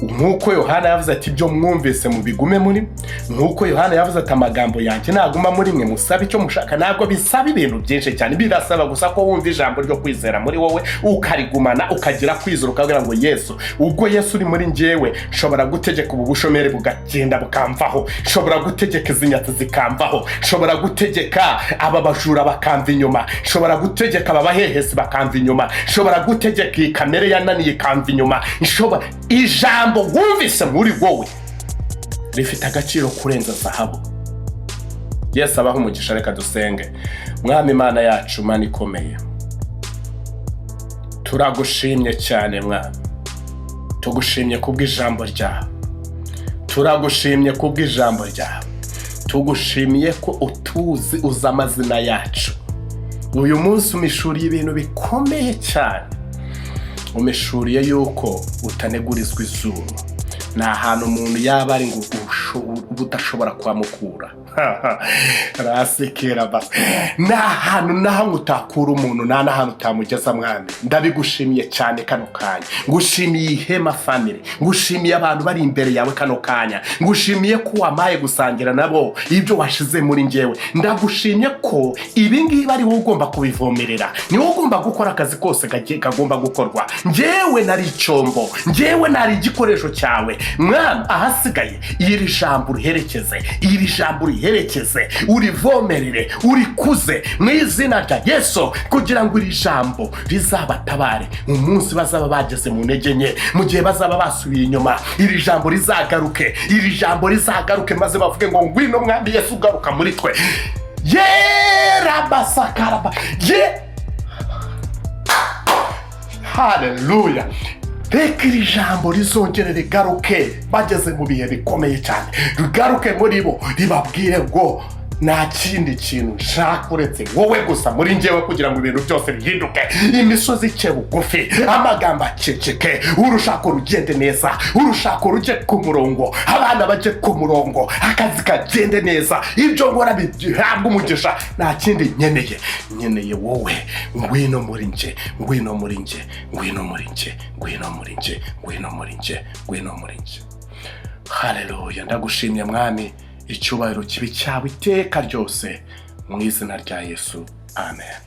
nk'uko Yohana yavuze ati ibyo mwumvise mu bigume muri, nk'uko Yohana yavuze ati amagambo yanjye naguma muri mwe, musabe icyo mushaka. Ntabwo bisaba ibintu byinshi cyane, birasaba gusa ko wumva ijambo ryo kwizera muri wowe, ukarigumana, ukagira kwizera, ukagira ngo Yesu, ubwo Yesu uri muri njyewe, nshobora gutegeka ubu bushomeri bugagenda bukamvaho, nshobora gutegeka izi nyatsi zikamvaho, nshobora gutegeka aba bajura bakamva inyuma, nshobora gutegeka aba bahehesi bakamva inyuma, nshobora gutegeka iyi kamere yananiye ikamva inyuma. Ijambo wumvise muri wowe rifite agaciro kurenza zahabu. Yesu abaho umugisha. Reka dusenge. Mwami Imana yacu, Mana ikomeye, turagushimye cyane Mwami, tugushimye kubw'ijambo ryawe, tugushimiye ko uzi amazina yacu. Uyu munsi umishuriye ibintu bikomeye cyane, umishuriye yuko utanegurizwa izuru. Nta hantu umuntu yaba ari ngo udashobora kwamukura. Rasekera basi. Nta hantu naho utakura umuntu, nta hantu utamugeza Mwami. Ndabigushimiye cyane kano kanya. Ngushimiye Ihema family, ngushimiye abantu bari imbere yawe kano kanya, ngushimiye ko wamaye gusangira nabo ibyo washize muri njyewe. Ndagushimye ko ibi ngibi ari wowe ugomba kubivomerera, ni wowe ugomba gukora akazi kose kagomba gukorwa. Njyewe nari icyombo, njyewe nari igikoresho cyawe Mwami. Ahasigaye iri jambo riherekeze, urivomerere, urikuze mu izina rya Yesu, kugira ngo iri jambo rizabatabare umunsi bazaba bageze mu ntege nke, mu gihe bazaba basubiye inyuma. Iri jambo rizagaruke, maze bavuge ngo ngwino Mwami Yesu ugaruka muri twe. Rabasakaraba haleluya. Reka iri jambo rizongere rigaruke bageze mu bihe bikomeye cyane, rigaruke muri bo ribabwire ngo nta kindi kintu nshaka uretse wowe gusa muri njyewe kugira ngo ibintu byose bihinduke. Imisozi ike bugufi, amagambo aceceke, urushako rugende neza, urushako rujye ku murongo, abana bajye ku murongo, akazi kagende neza, ibyo nkora bihabwa umugisha. Nta kindi nkeneye wowe. Ngwino muri nje, ngwino muri nje, ngwino muri nje, ngwino muri nje, ngwino muri nje, ngwino muri nje. Haleluya. Ndagushimye mwami, icyubahiro kibi cyawe iteka ryose mu izina rya Yesu, amen.